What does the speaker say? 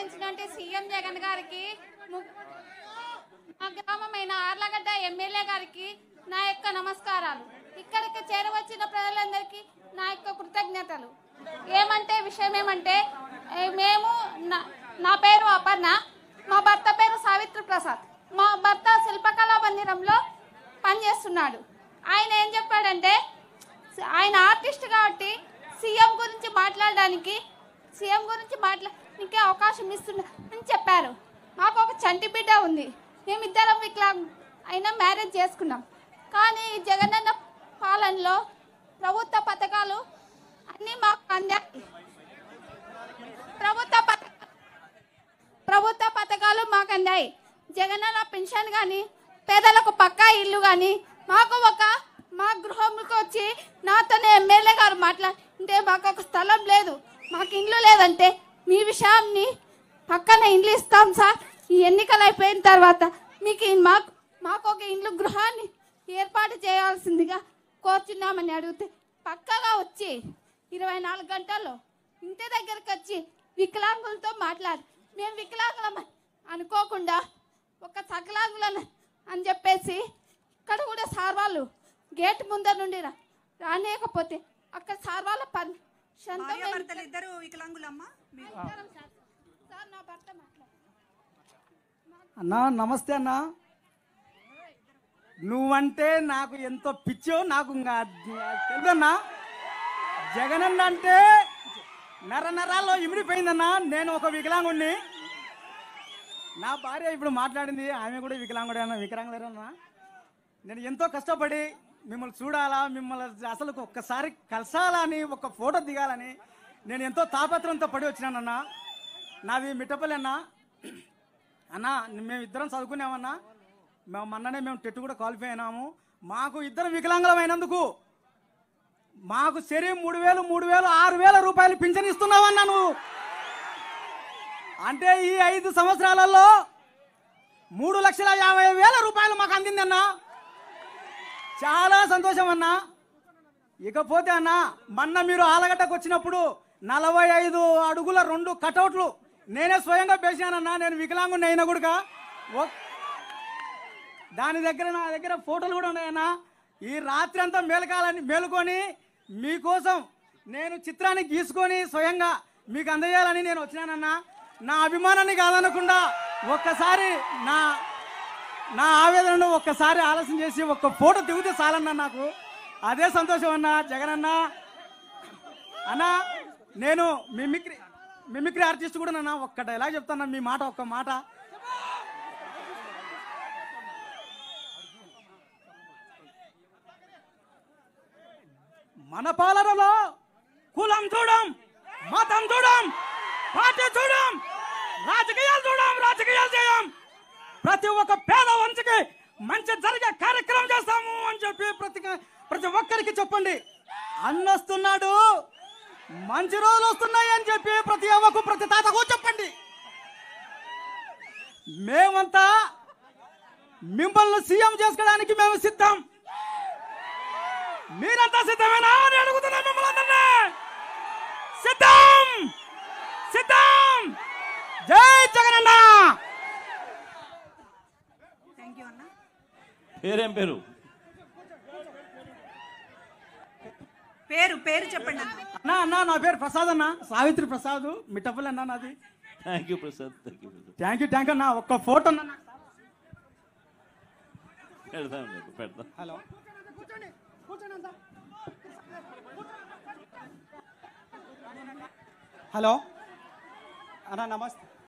ఆహ్వానించినటువంటి CM Jagan గారికి, మా గ్రామమైన Allagadda MLA గారికి నా యొక్క నమస్కారాలు. ఇక్కడికి చేరవచ్చిన ప్రజలందరికీ నా యొక్క కృతజ్ఞతలు. విషయం ఏమంటే మేము నా పేరు అపర్ణ, మా భర్త పేరు సావిత్రి ప్రసాద్. మా భర్త శిల్పకళా మందిరంలో పనిచేస్తున్నాడు. ఆయన ఏం చెప్పాడంటే, ఆయన ఆర్టిస్ట్ కాబట్టి సీఎం గురించి మాట్లాడడానికి అవకాశం ఇస్తున్నా అని చెప్పారు. మాకు ఒక చంటి బిడ్డ ఉంది. మేమిద్దరం అయినా మ్యారేజ్ చేసుకున్నాం. కానీ జగనన్న పాలనలో ప్రభుత్వ పథకాలు అన్నీ మాకు అందాయి. ప్రభుత్వ పథకాలు మాకు అందాయి. జగనన్న పెన్షన్ కానీ, పేదలకు పక్కా ఇల్లు కానీ, మా గృహంకి వచ్చి నాతోనే ఎమ్మెల్యే గారు మాట్లాడితే, మాకు ఒక స్థలం లేదు, మాకు ఇల్లు లేదంటే, మీ విషయాన్ని పక్కన ఇల్లు ఇస్తాం సార్, ఈ ఎన్నికలు అయిపోయిన తర్వాత మీకు మాకు ఒక ఇల్లు గృహాన్ని ఏర్పాటు చేయాల్సిందిగా కోరుచున్నామని అడిగితే, పక్కగా వచ్చి 24 గంటల్లో ఇంటి దగ్గరకు వచ్చి వికలాంగులతో మాట్లాడి, మేము వికలాంగులం అనుకోకుండా ఒక సకలాంగులను అని చెప్పేసి ఇక్కడ కూడా సార్ వాళ్ళు గేట్ ముందర నుండి రానేయకపోతే అక్కడ సార్ వాళ్ళ ఇద్దరు వికలాంగులమ్మా. అన్నా నమస్తే అన్నా. నువ్వంటే నాకు ఎంతో పిచ్చో నాకు తెలుదన్నా. జగనన్న అంటే నరాల్లో ఇమిడిపోయిందన్నా. నేను ఒక వికలాంగుడిని. నా భార్య ఇప్పుడు మాట్లాడింది, ఆమె కూడా వికలాంగులేరన్నా. నేను ఎంతో కష్టపడి మిమ్మల్ని చూడాలా, మిమ్మల్ని అసలు ఒక్కసారి కలసాలని, ఒక ఫోటో దిగాలని నేను ఎంతో తాపత్రంతో పడి వచ్చినానన్నా. నాది మిట్టపల్లి అన్నా. అన్నా మేము ఇద్దరం చదువుకున్నామన్నా. మొన్ననే మేము టెట్ కూడా క్వాలిఫై అయినాము. మాకు ఇద్దరం వికలాంగులం అయినందుకు మాకు సరే 3,000, 6,000 రూపాయలు పింఛన్ ఇస్తున్నావన్నా నువ్వు. అంటే ఈ 5 సంవత్సరాలలో 3,50,000 రూపాయలు మాకు అందిందన్నా. చాలా సంతోషం అన్నా. ఇకపోతే అన్నా, మొన్న మీరు ఆలగడ్డకు వచ్చినప్పుడు 45 అడుగుల 2 కటౌట్లు నేనే స్వయంగా వేసానన్నా. నేను వికలాంగుని అయినా కూడా నా దగ్గర ఫోటోలు కూడా ఉన్నాయన్నా. ఈ రాత్రి అంతా మేలుకొని మీకోసం నేను చిత్రాన్ని గీసుకొని స్వయంగా మీకు అందజేయాలని నేను వచ్చినానన్నా. నా అభిమానాన్ని కాదనకుండా ఒక్కసారి నా ఆవేదనను ఒక్కసారి ఆలోచన చేసి ఒక్క ఫోటో దిగితే చాలన్నా నాకు. అదే సంతోషం అన్నా. జగనన్న అన్నా, నేను మిమిక్రీ ఆర్టిస్ట్ కూడా నన్నా. ఒక్క డైలాగ్ చెప్తాను, మీ మాట ఒక్క మాట. మన పాలనలో కులం చూడం, మతం చూడం, పార్టీ చూడం, రాజకీయాలు చేయం. ప్రతి ఒక్క పేద వంశకి మంచి జరిగే కార్యక్రమం చేస్తాము అని చెప్పి ప్రతి ఒక్కరికి చెప్పండి. అన్నొస్తున్నాడు, మంచి రోజులు వస్తున్నాయి అని చెప్పి ప్రతి అవ్వకు ప్రతి తాతకు చెప్పండి. మేమంతా మిమ్మల్ని సీఎం చేసుకోవడానికి మేము సిద్ధం. మీరంతా సిద్ధమేనా అని అడుగుతున్నా మిమ్మల్ని అందరినీ. సిద్ధం. జై జగనన్న. థ్యాంక్ యూ అన్న. పేరేం పేరు చెప్పండి అన్నా. నా పేరు ప్రసాద్ అన్న, సావిత్రి ప్రసాద్, మిట్టపల్లి అన్న నాది. Thank you Prasad. Thank you అన్న. ఒక్క ఫోటో అన్న. పెడతాం. హలో, హలో అన్న, నమస్తే.